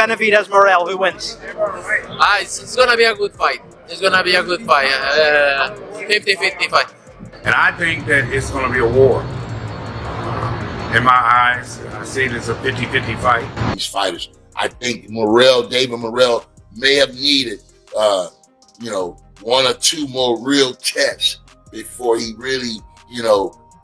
Benavidez Morrell, who wins? It's gonna be a good fight. It's gonna be a good fight. 50-50 fight. And I think that it's going to be a war. In my eyes, I see it as a 50-50 fight. These fighters, I think David Morrell may have needed, one or two more real tests before he really,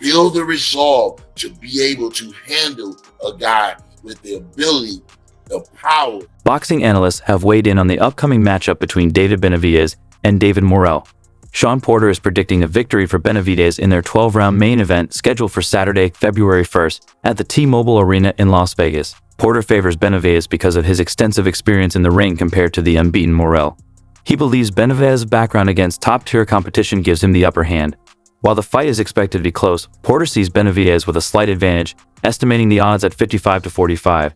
build the resolve to be able to handle a guy with the ability, the power. Boxing analysts have weighed in on the upcoming matchup between David Benavidez and David Morrell. Sean Porter is predicting a victory for Benavidez in their 12-round main event scheduled for Saturday, February 1st at the T-Mobile Arena in Las Vegas. Porter favors Benavidez because of his extensive experience in the ring compared to the unbeaten Morrell. He believes Benavidez's background against top-tier competition gives him the upper hand. While the fight is expected to be close, Porter sees Benavidez with a slight advantage, estimating the odds at 55-45.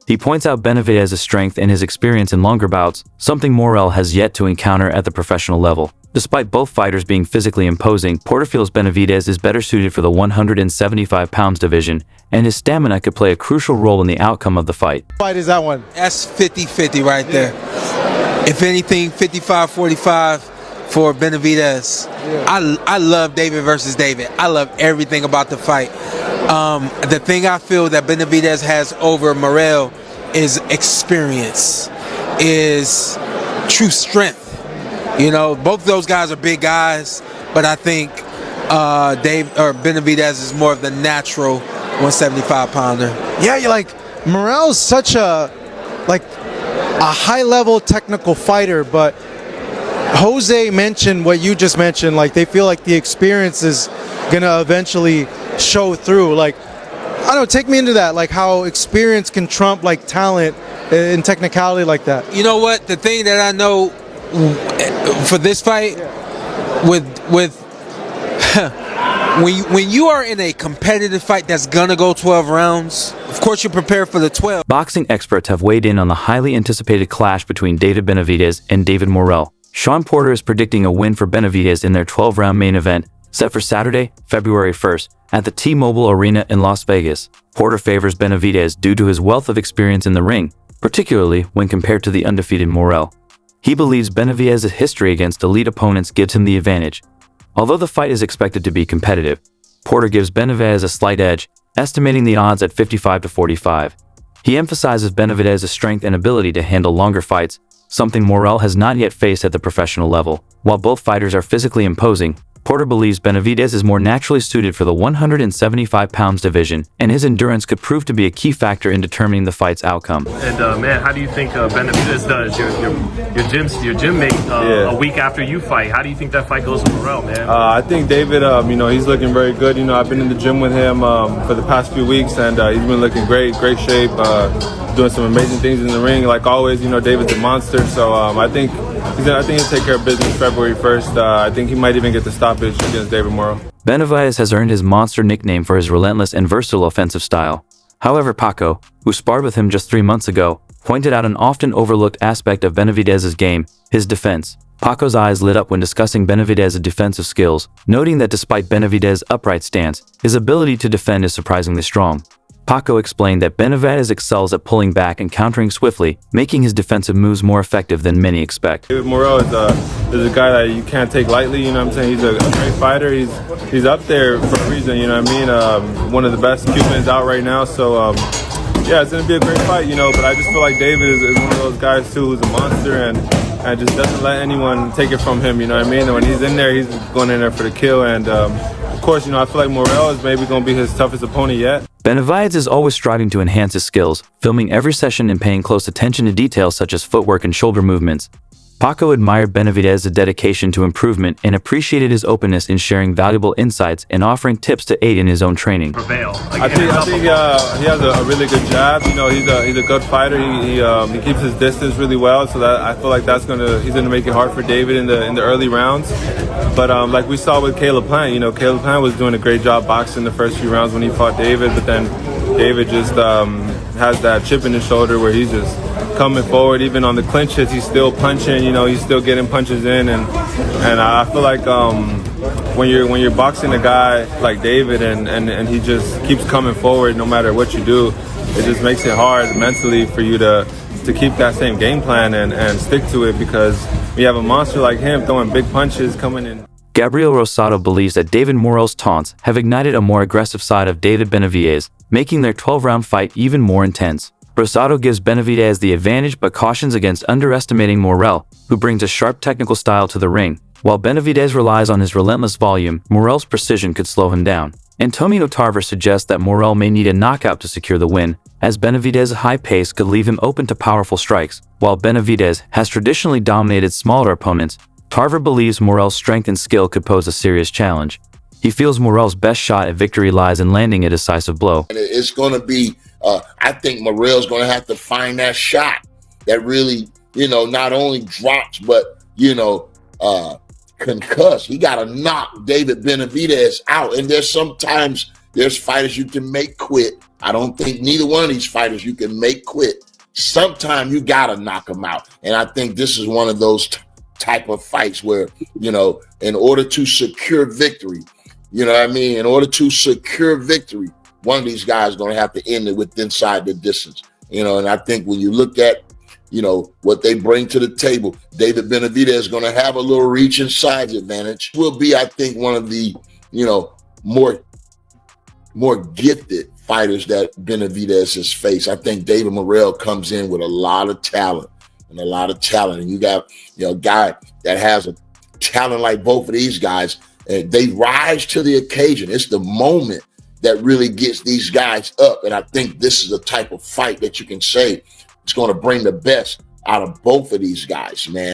He points out Benavidez's strength and his experience in longer bouts, something Morrell has yet to encounter at the professional level. Despite both fighters being physically imposing, Porter feels Benavidez is better suited for the 175 pounds division, and his stamina could play a crucial role in the outcome of the fight. Fight is that one? That's 50-50 right there. If anything, 55-45 for Benavidez. I love David versus David. I love everything about the fight. The thing I feel that Benavidez has over Morrell is experience, is true strength. Both of those guys are big guys, but I think Benavidez is more of the natural 175-pounder. Yeah, Morrell's such a high-level technical fighter, but Jose mentioned what you just mentioned. They feel like the experience is gonna eventually show through. I don't know. Take me into that. How experience can trump talent and technicality like that. You know what? The thing that I know for this fight, when you are in a competitive fight that's gonna go 12 rounds, of course you're prepared for the 12. Boxing experts have weighed in on the highly anticipated clash between David Benavidez and David Morrell. Sean Porter is predicting a win for Benavidez in their 12-round main event, set for Saturday, February 1st, at the T-Mobile Arena in Las Vegas. Porter favors Benavidez due to his wealth of experience in the ring, particularly when compared to the undefeated Morrell. He believes Benavidez's history against elite opponents gives him the advantage. Although the fight is expected to be competitive, Porter gives Benavidez a slight edge, estimating the odds at 55-45. He emphasizes Benavidez's strength and ability to handle longer fights, something Morrell has not yet faced at the professional level. While both fighters are physically imposing, Porter believes Benavidez is more naturally suited for the 175 pounds division, and his endurance could prove to be a key factor in determining the fight's outcome. And man, how do you think Benavidez does? Your gym mate a week after you fight. How do you think that fight goes with Morrell, man? I think David, he's looking very good. I've been in the gym with him for the past few weeks, and he's been looking great shape, doing some amazing things in the ring. Like always, David's a monster. So I think he'll take care of business February 1st. I think he might even get the stoppage against David Morrell. Benavidez has earned his monster nickname for his relentless and versatile offensive style. However, Paco, who sparred with him just 3 months ago, pointed out an often overlooked aspect of Benavidez's game, his defense. Paco's eyes lit up when discussing Benavidez's defensive skills, noting that despite Benavidez's upright stance, his ability to defend is surprisingly strong. Paco explained that Benavidez excels at pulling back and countering swiftly, making his defensive moves more effective than many expect. David Morrell is a guy that you can't take lightly, He's a great fighter. He's up there for a reason, One of the best Cubans out right now, so it's going to be a great fight, but I just feel like David is one of those guys too who's a monster and just doesn't let anyone take it from him, And when he's in there, he's going in there for the kill, and of course, I feel like Morrell is maybe going to be his toughest opponent yet. Benavidez is always striving to enhance his skills, filming every session and paying close attention to details such as footwork and shoulder movements. Paco admired Benavidez's dedication to improvement and appreciated his openness in sharing valuable insights and offering tips to aid in his own training. I think he has a really good jab. He's a good fighter. He keeps his distance really well, so that I feel like he's gonna make it hard for David in the early rounds. But like we saw with Caleb Plant, Caleb Plant was doing a great job boxing the first few rounds when he fought David, but then David just has that chip in his shoulder where he's just coming forward. Even on the clinch hits, he's still punching. He's still getting punches in, and I feel like when you're boxing a guy like David and he just keeps coming forward no matter what you do, it just makes it hard mentally for you to to keep that same game plan and stick to it, because we have a monster like him throwing big punches coming in. Gabriel Rosado believes that David Morrell's taunts have ignited a more aggressive side of David Benavidez, making their 12-round fight even more intense. Rosado gives Benavidez the advantage but cautions against underestimating Morrell, who brings a sharp technical style to the ring. While Benavidez relies on his relentless volume, Morrell's precision could slow him down. Antonio Tarver suggests that Morrell may need a knockout to secure the win, as Benavidez's high pace could leave him open to powerful strikes. While Benavidez has traditionally dominated smaller opponents, Tarver believes Morrell's strength and skill could pose a serious challenge. He feels Morrell's best shot at victory lies in landing a decisive blow. It's going to be, I think Morrell's going to have to find that shot that really, not only drops, but, concuss. He got to knock David Benavidez out. And there's fighters you can make quit. I don't think neither one of these fighters you can make quit. Sometimes you got to knock them out. And I think this is one of those type of fights where, in order to secure victory, in order to secure victory, one of these guys is going to have to end it with inside the distance, and I think when you look at, what they bring to the table, David Benavidez is going to have a little reach and size advantage. Will be, I think, one of the, more gifted fighters that Benavidez has faced. I think David Morrell comes in with a lot of talent. And you got, a guy that has a talent like both of these guys, and they rise to the occasion. It's the moment that really gets these guys up. And I think this is the type of fight that you can say it's going to bring the best out of both of these guys, man.